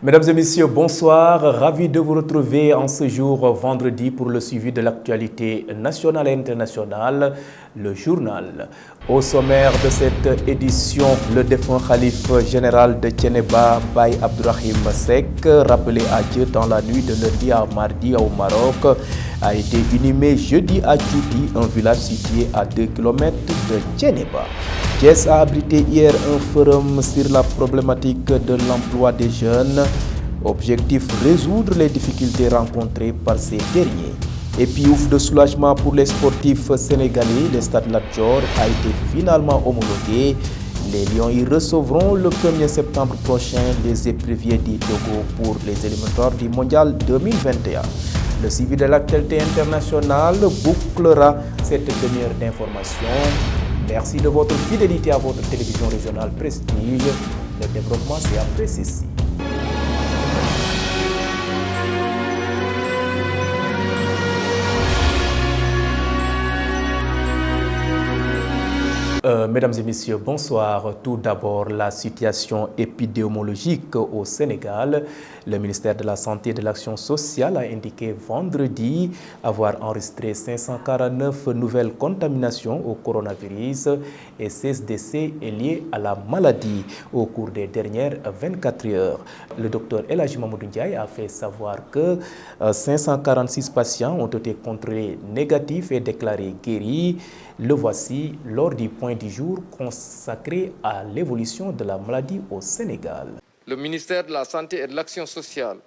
Mesdames et messieurs, bonsoir. Ravi de vous retrouver en ce jour vendredi pour le suivi de l'actualité nationale et internationale, le journal. Au sommaire de cette édition, le défunt khalife général de Thiénaba, Baye Abdourahim Seck, rappelé à Dieu dans la nuit de lundi à mardi au Maroc, a été inhumé jeudi à Djoudi, un village situé à 2 km de Thiénaba. Thiès a abrité hier un forum sur la problématique de l'emploi des jeunes. Objectif, résoudre les difficultés rencontrées par ces derniers. Et puis ouf de soulagement pour les sportifs sénégalais, le stade Lat Dior a été finalement homologué. Les Lions y recevront le 1er septembre prochain les éperviers du Togo pour les éliminatoires du Mondial 2021. Le suivi de l'actualité internationale bouclera cette demi-heure d'information. Merci de votre fidélité à votre télévision régionale Prestige. Le développement, c'est après ceci. Mesdames et messieurs, bonsoir. Tout d'abord, la situation épidémiologique au Sénégal. Le ministère de la Santé et de l'Action sociale a indiqué vendredi avoir enregistré 549 nouvelles contaminations au coronavirus et 16 décès liés à la maladie au cours des dernières 24 heures. Le docteur El Hadji Mamadou Ndiaye a fait savoir que 546 patients ont été contrôlés négatifs et déclarés guéris. Le voici lors du point du jour consacré à l'évolution de la maladie au Sénégal. Le ministère de la Santé et de l'Action sociale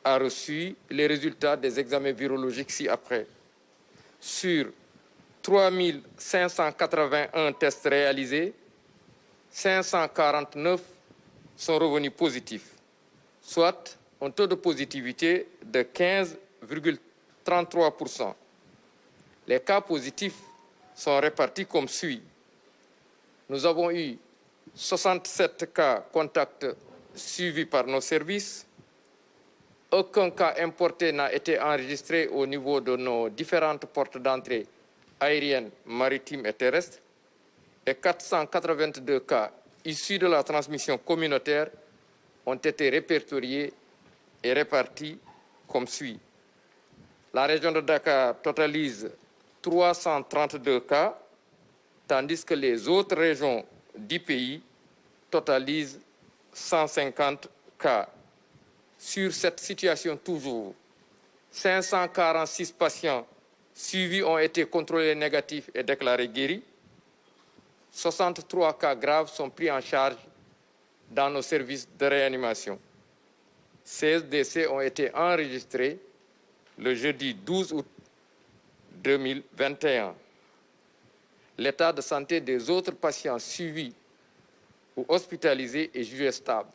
a reçu les résultats des examens virologiques ci-après. Sur 3 581 tests réalisés, 549 sont revenus positifs, soit un taux de positivité de 15,33%. Les cas positifs sont répartis comme suit. Nous avons eu 67 cas contacts suivis par nos services. Aucun cas importé n'a été enregistré au niveau de nos différentes portes d'entrée aériennes, maritimes et terrestres. Et 482 cas issus de la transmission communautaire ont été répertoriés et répartis comme suit. La région de Dakar totalise 332 cas, tandis que les autres régions du pays totalisent 150 cas. Sur cette situation toujours, 546 patients suivis ont été contrôlés négatifs et déclarés guéris. 63 cas graves sont pris en charge dans nos services de réanimation. 16 décès ont été enregistrés le jeudi 12 août 2021. L'état de santé des autres patients suivis ou hospitalisés est jugé stable.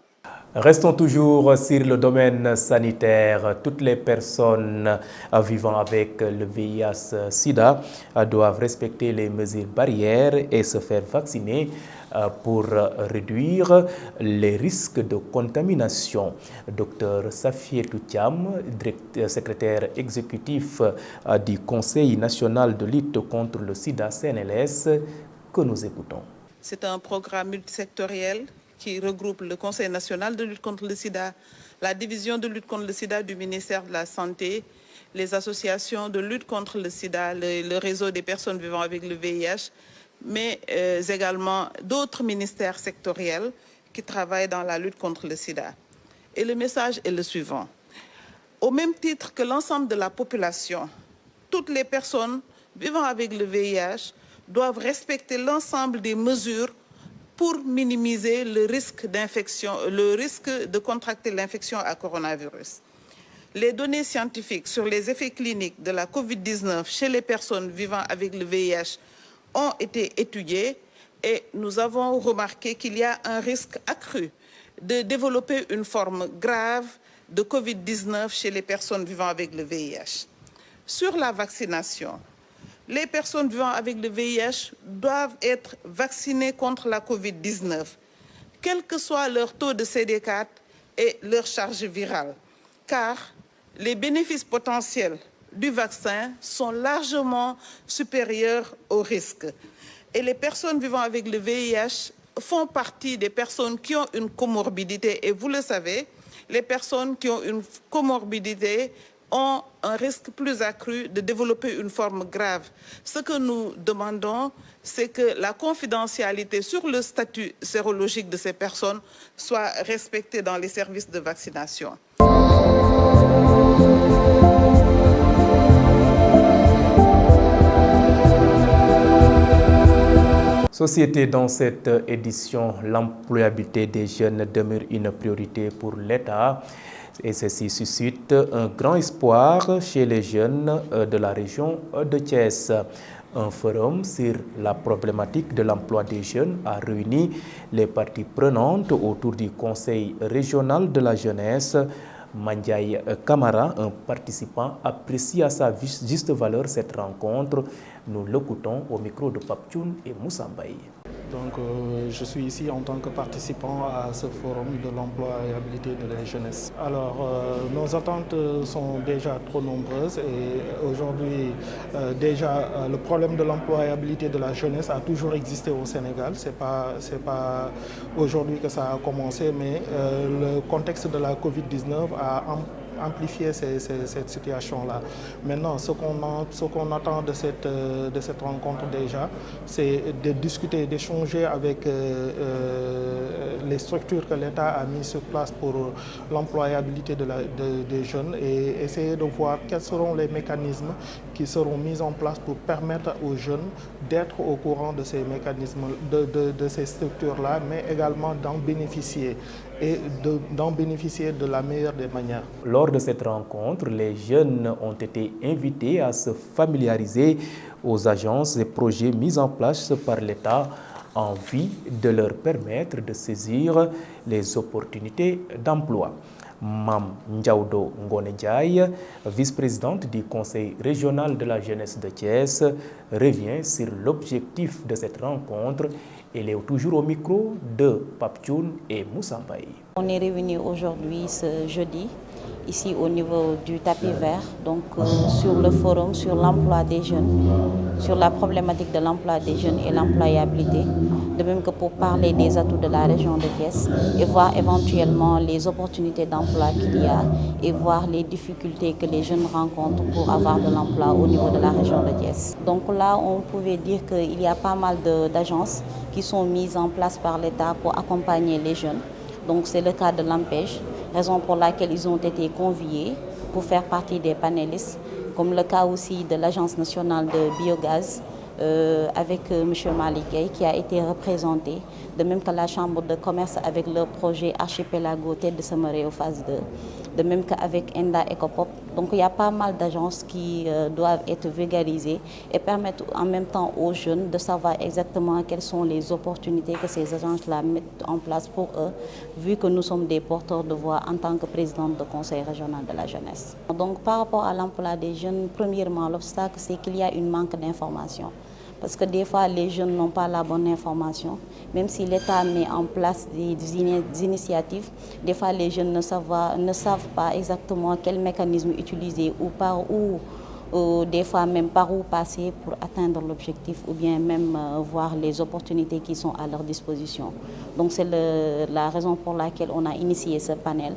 Restons toujours sur le domaine sanitaire. Toutes les personnes vivant avec le VIH-Sida doivent respecter les mesures barrières et se faire vacciner pour réduire les risques de contamination. Dr Safietou Thiam, secrétaire exécutif du Conseil national de lutte contre le sida CNLS, que nous écoutons. C'est un programme multisectoriel qui regroupe le Conseil national de lutte contre le sida, la division de lutte contre le sida du ministère de la Santé, les associations de lutte contre le sida, le réseau des personnes vivant avec le VIH, mais également d'autres ministères sectoriels qui travaillent dans la lutte contre le sida. Et le message est le suivant. Au même titre que l'ensemble de la population, toutes les personnes vivant avec le VIH doivent respecter l'ensemble des mesures pour minimiser le risque d'infection, le risque de contracter l'infection à coronavirus. Les données scientifiques sur les effets cliniques de la COVID-19 chez les personnes vivant avec le VIH ont été étudiées et nous avons remarqué qu'il y a un risque accru de développer une forme grave de COVID-19 chez les personnes vivant avec le VIH. Sur la vaccination, les personnes vivant avec le VIH doivent être vaccinées contre la COVID-19, quel que soit leur taux de CD4 et leur charge virale, car les bénéfices potentiels du vaccin sont largement supérieurs aux risques. Et les personnes vivant avec le VIH font partie des personnes qui ont une comorbidité. Et vous le savez, les personnes qui ont une comorbidité ont un risque plus accru de développer une forme grave. Ce que nous demandons, c'est que la confidentialité sur le statut sérologique de ces personnes soit respectée dans les services de vaccination. Société, dans cette édition, l'employabilité des jeunes demeure une priorité pour l'État. Et ceci suscite un grand espoir chez les jeunes de la région de Thiès. Un forum sur la problématique de l'emploi des jeunes a réuni les parties prenantes autour du Conseil régional de la jeunesse. Mandiaye Kamara, un participant, apprécie à sa juste valeur cette rencontre. Nous l'écoutons au micro de Pape Thioune et Moussa Mbaye. Donc, je suis ici en tant que participant à ce forum de l'employabilité de la jeunesse. Alors, nos attentes sont déjà trop nombreuses et aujourd'hui, déjà, le problème de l'employabilité de la jeunesse a toujours existé au Sénégal. C'est pas aujourd'hui que ça a commencé, mais le contexte de la Covid-19 a amplifier cette situation-là. Maintenant, ce qu'on attend de cette rencontre déjà, c'est de discuter, d'échanger avec les structures que l'État a mises sur place pour l'employabilité des jeunes et essayer de voir quels seront les mécanismes qui seront mis en place pour permettre aux jeunes d'être au courant de ces mécanismes, de ces structures-là, mais également d'en bénéficier et d'en bénéficier de la meilleure des manières. Lors de cette rencontre, les jeunes ont été invités à se familiariser aux agences et projets mis en place par l'État en vue de leur permettre de saisir les opportunités d'emploi. Mam Ndiaoudo Ngone-Ndiaye, vice-présidente du Conseil régional de la jeunesse de Thiès, revient sur l'objectif de cette rencontre. Elle est toujours au micro de Pape Thioune et Moussa Mbaye. On est réunis aujourd'hui ce jeudi, ici au niveau du tapis vert, donc sur le forum sur l'emploi des jeunes, sur la problématique de l'emploi des jeunes et l'employabilité, de même que pour parler des atouts de la région de Thiès et voir éventuellement les opportunités d'emploi qu'il y a et voir les difficultés que les jeunes rencontrent pour avoir de l'emploi au niveau de la région de Thiès. Donc là, on pouvait dire qu'il y a pas mal d'agences qui sont mises en place par l'État pour accompagner les jeunes. Donc c'est le cas de l'AMPEJ, raison pour laquelle ils ont été conviés pour faire partie des panélistes, comme le cas aussi de l'Agence nationale de biogaz avec M. Malick Gueye qui a été représenté, de même que la Chambre de commerce avec le projet Archipelago Tête de Semeré phase 2, de même qu'avec Enda Ecopop. Donc il y a pas mal d'agences qui doivent être vulgarisées et permettre en même temps aux jeunes de savoir exactement quelles sont les opportunités que ces agences-là mettent en place pour eux, vu que nous sommes des porteurs de voix en tant que présidente du Conseil régional de la jeunesse. Donc par rapport à l'emploi des jeunes, premièrement, l'obstacle c'est qu'il y a une manque d'information. Parce que des fois, les jeunes n'ont pas la bonne information. Même si l'État met en place des initiatives, des fois, les jeunes ne savent pas exactement quel mécanisme utiliser ou des fois même par où passer pour atteindre l'objectif ou bien même voir les opportunités qui sont à leur disposition. Donc c'est la raison pour laquelle on a initié ce panel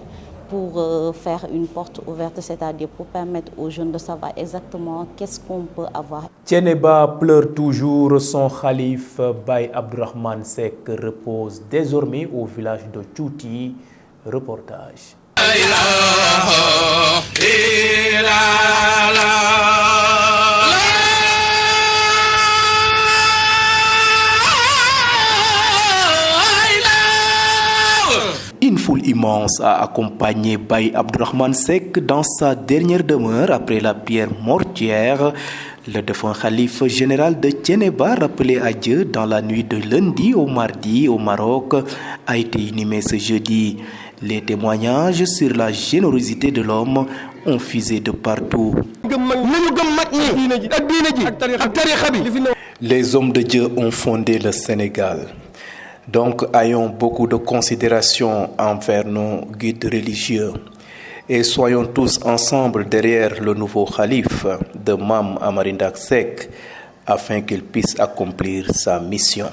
pour faire une porte ouverte, c'est-à-dire pour permettre aux jeunes de savoir exactement qu'est-ce qu'on peut avoir. Thiénaba pleure toujours, son khalife Baye Abdourahmane Seck repose désormais au village de Tchouti. Reportage. Une foule immense a accompagné Baye Abdourahmane Seck dans sa dernière demeure après la pierre mortière. Le défunt khalife général de Thiénaba, rappelé à Dieu dans la nuit de lundi au mardi au Maroc, a été inhumé ce jeudi. Les témoignages sur la générosité de l'homme ont fusé de partout. Les hommes de Dieu ont fondé le Sénégal. Donc, ayons beaucoup de considération envers nos guides religieux et soyons tous ensemble derrière le nouveau khalife de Mame Amary Ndack Seck afin qu'il puisse accomplir sa mission.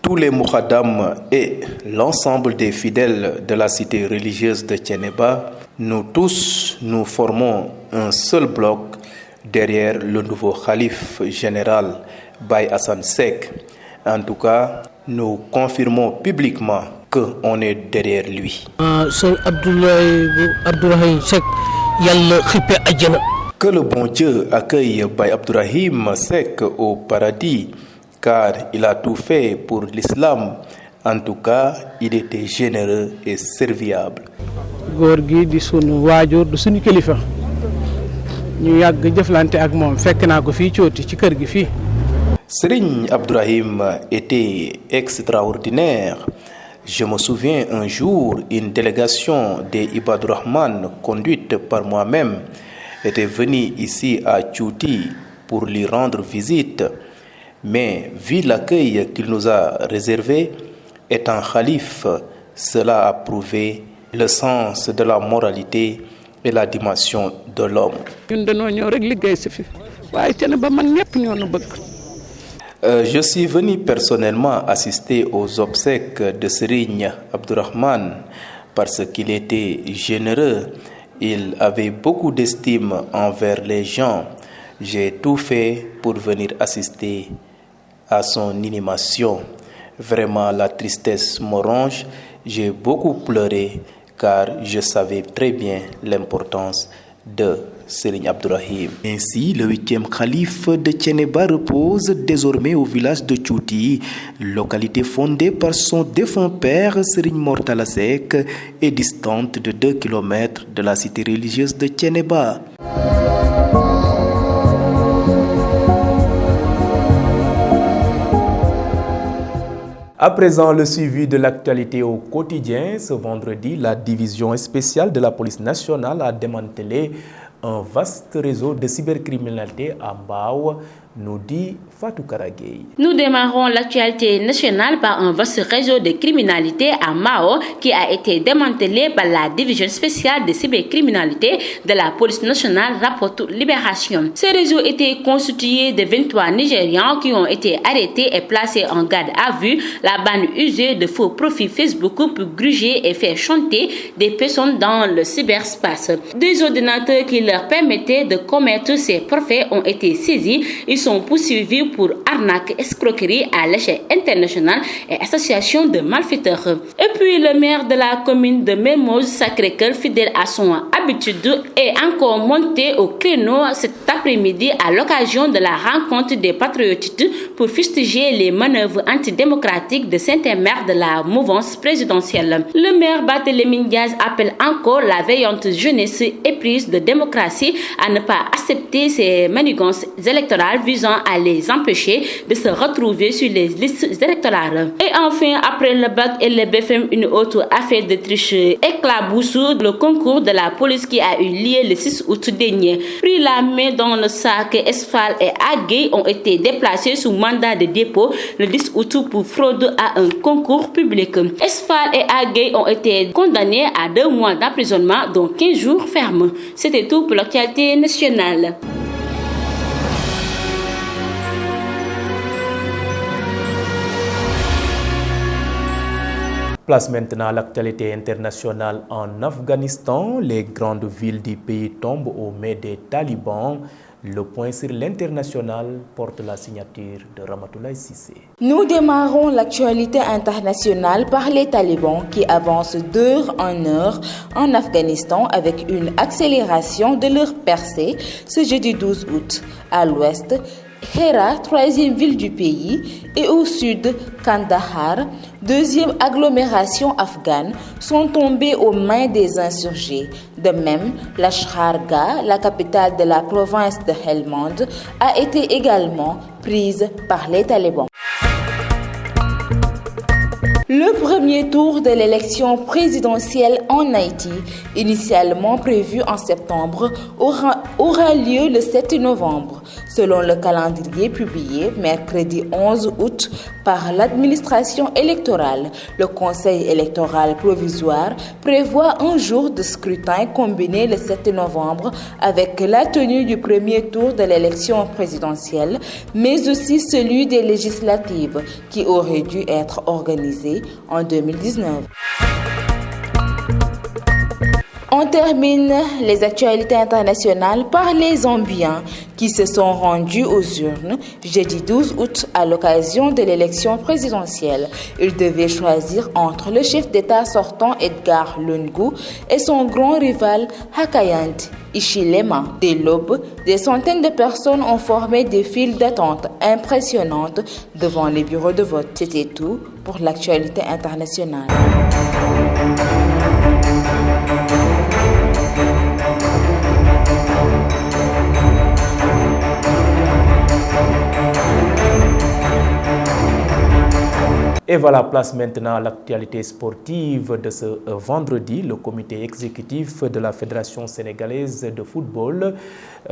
Tous les Moukhadam et l'ensemble des fidèles de la cité religieuse de Thiénaba, nous tous, nous formons un seul bloc derrière le nouveau khalife général Baye Assane Seck. En tout cas, nous confirmons publiquement qu'on est derrière lui. Que le bon Dieu accueille Baye Abdourahim Seck au paradis, car il a tout fait pour l'islam. En tout cas, il était généreux et serviable. Serigne Abdourahim était extraordinaire. Je me souviens un jour, une délégation des Ibadur Rahman conduite par moi-même était venue ici à Tchouti pour lui rendre visite. Mais vu l'accueil qu'il nous a réservé, étant khalife, cela a prouvé le sens de la moralité et la dimension de l'homme. Je suis venu personnellement assister aux obsèques de Serigne Abdourahman parce qu'il était généreux. Il avait beaucoup d'estime envers les gens. J'ai tout fait pour venir assister à son inhumation. Vraiment, la tristesse me ronge. J'ai beaucoup pleuré car je savais très bien l'importance de Serigne Abdourahim. Ainsi, le 8e calife de Thiénaba repose désormais au village de Tchouti, localité fondée par son défunt père Serigne Mortala Seck et distante de 2 km de la cité religieuse de Thiénaba. À présent, le suivi de l'actualité au quotidien. Ce vendredi, la division spéciale de la police nationale a démantelé un vaste réseau de cybercriminalité à Mbao, nous dit Fatou Karagey. Nous démarrons l'actualité nationale par un vaste réseau de criminalité à Mao qui a été démantelé par la division spéciale de cybercriminalité de la police nationale, rapporte Libération. Ce réseau était constitué de 23 Nigérians qui ont été arrêtés et placés en garde à vue, la bande usée de faux profils Facebook pour gruger et faire chanter des personnes dans le cyberspace. Des ordinateurs qui leur permettaient de commettre ces forfaits ont été saisis. Ils sont poursuivis pour arnaque, escroquerie à l'échelle internationale et association de malfaiteurs. Et puis le maire de la commune de Mermoz Sacré-Cœur, fidèle à son habitude, est encore monté au créneau cet après-midi à l'occasion de la rencontre des patriotes pour fustiger les manœuvres antidémocratiques de certains maires de la mouvance présidentielle. Le maire Barthélémy Diaz appelle encore la veillante jeunesse éprise de démocratie à ne pas accepter ces manigances électorales visant à les empêcher de se retrouver sur les listes électorales. Et enfin, après le BAC et le BFM, une autre affaire de triche éclabousse, le concours de la police qui a eu lieu le 6 août dernier. Pris la main dans le sac, Esfal et Agué ont été déplacés sous mandat de dépôt le 10 août pour fraude à un concours public. Esfal et Agué ont été condamnés à 2 mois d'emprisonnement, dont 15 jours fermes. C'était tout pour l'actualité nationale. Place maintenant à l'actualité internationale en Afghanistan. Les grandes villes du pays tombent aux mains des talibans. Le point sur l'international porte la signature de Ramatoulaye Cissé. Nous démarrons l'actualité internationale par les talibans qui avancent d'heure en heure en Afghanistan avec une accélération de leur percée ce jeudi 12 août. À l'ouest, Hérat, 3e ville du pays, et au sud, Kandahar, 2e agglomération afghane, sont tombés aux mains des insurgés. De même, Lashkar-Gah, la capitale de la province de Helmand, a été également prise par les talibans. Le premier tour de l'élection présidentielle en Haïti, initialement prévu en septembre, aura lieu le 7 novembre. Selon le calendrier publié mercredi 11 août par l'administration électorale, le Conseil électoral provisoire prévoit un jour de scrutin combiné le 7 novembre avec la tenue du premier tour de l'élection présidentielle, mais aussi celui des législatives qui aurait dû être organisé en 2019. On termine les actualités internationales par les Zambiens qui se sont rendus aux urnes jeudi 12 août à l'occasion de l'élection présidentielle. Ils devaient choisir entre le chef d'État sortant Edgar Lungu et son grand rival Hakainde Hichilema. Dès l'aube, des centaines de personnes ont formé des files d'attente impressionnantes devant les bureaux de vote. C'était tout pour l'actualité internationale. Et voilà, place maintenant à l'actualité sportive de ce vendredi. Le comité exécutif de la Fédération sénégalaise de football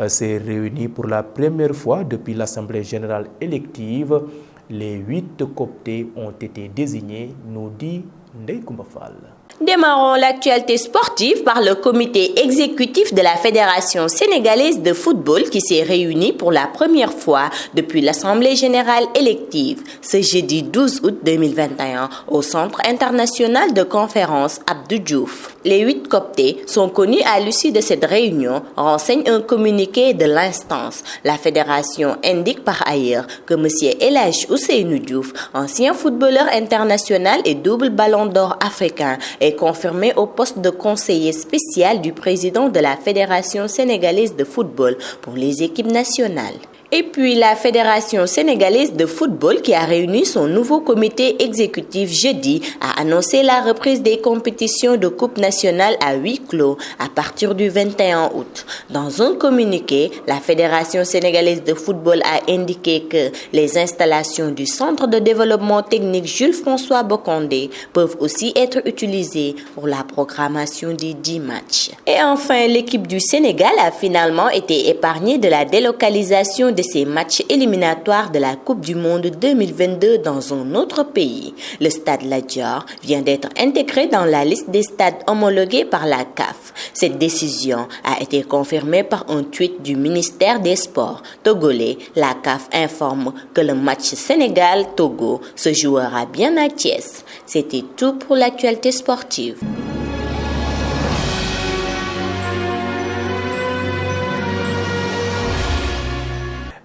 s'est réuni pour la première fois depuis l'Assemblée générale élective. Les 8 cooptés ont été désignés, nous dit Ndeye Koumba Fall. Démarrons l'actualité sportive par le comité exécutif de la Fédération sénégalaise de football qui s'est réuni pour la première fois depuis l'Assemblée générale élective ce jeudi 12 août 2021 au Centre international de conférence Abdou Diouf. Les 8 cooptés sont connus à l'issue de cette réunion, renseigne un communiqué de l'instance. La fédération indique par ailleurs que M. El Hadji Ousseynou Diouf, ancien footballeur international et double ballon d'or africain, est confirmé au poste de conseiller spécial du président de la Fédération sénégalaise de football pour les équipes nationales. Et puis la Fédération sénégalaise de football qui a réuni son nouveau comité exécutif jeudi a annoncé la reprise des compétitions de Coupe nationale à huis clos à partir du 21 août. Dans un communiqué, la Fédération sénégalaise de football a indiqué que les installations du Centre de développement technique Jules-François Bocandé peuvent aussi être utilisées pour la programmation des 10 matchs. Et enfin, l'équipe du Sénégal a finalement été épargnée de la délocalisation de ces matchs éliminatoires de la Coupe du Monde 2022 dans un autre pays. Le stade Lat Dior vient d'être intégré dans la liste des stades homologués par la CAF. Cette décision a été confirmée par un tweet du ministère des Sports togolais. La CAF informe que le match Sénégal-Togo se jouera bien à Thiès. C'était tout pour l'actualité sportive.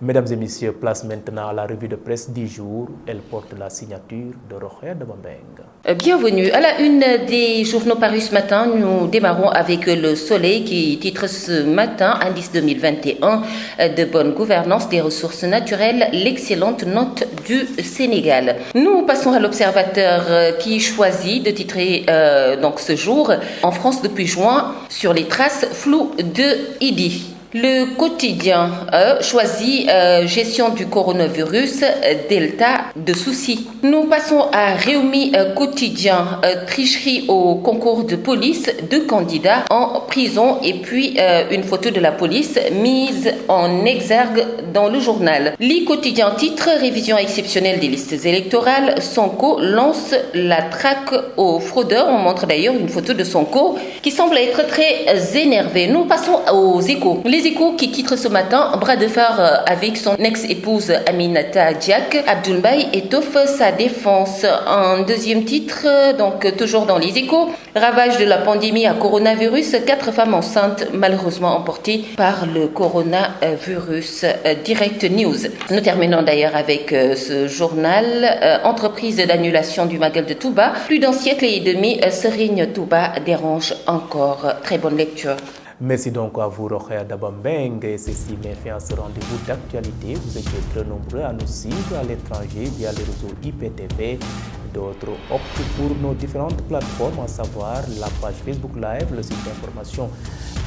Mesdames et messieurs, place maintenant à la revue de presse du jour. Elle porte la signature de Rokhaya Dabambeng. Bienvenue à la une des journaux parus ce matin. Nous démarrons avec Le Soleil qui titre ce matin, indice 2021 de bonne gouvernance des ressources naturelles, l'excellente note du Sénégal. Nous passons à l'Observateur qui choisit de titrer donc ce jour en France depuis juin sur les traces floues de Idi. Le quotidien choisit gestion du coronavirus, delta de soucis. Nous passons à Réumi quotidien, tricherie au concours de police, 2 candidats en prison et puis une photo de la police mise en exergue dans le journal. Li quotidien titre, révision exceptionnelle des listes électorales, Sonko lance la traque aux fraudeurs. On montre d'ailleurs une photo de Sonko qui semble être très énervé. Nous passons aux Échos. Les Échos qui titre ce matin, bras de fer avec son ex-épouse Aminata Diak. Abdoulaye étoffe sa défense. Un deuxième titre, donc toujours dans les Échos, ravage de la pandémie à coronavirus, 4 femmes enceintes malheureusement emportées par le coronavirus. Direct News. Nous terminons d'ailleurs avec ce journal, entreprise d'annulation du Magal de Touba. Plus d'un siècle et demi, Serigne Touba dérange encore. Très bonne lecture. Merci donc à vous, Rokhaya Dabambeng. Et ceci met fin à ce rendez-vous d'actualité. Vous étiez très nombreux à nous suivre à l'étranger via les réseaux IPTV. D'autres optent pour nos différentes plateformes, à savoir la page Facebook Live, le site d'information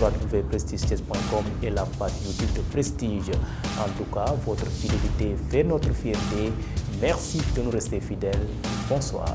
www.prestigechess.com et la page YouTube de Prestige. En tout cas, votre fidélité fait notre fierté. Merci de nous rester fidèles. Bonsoir.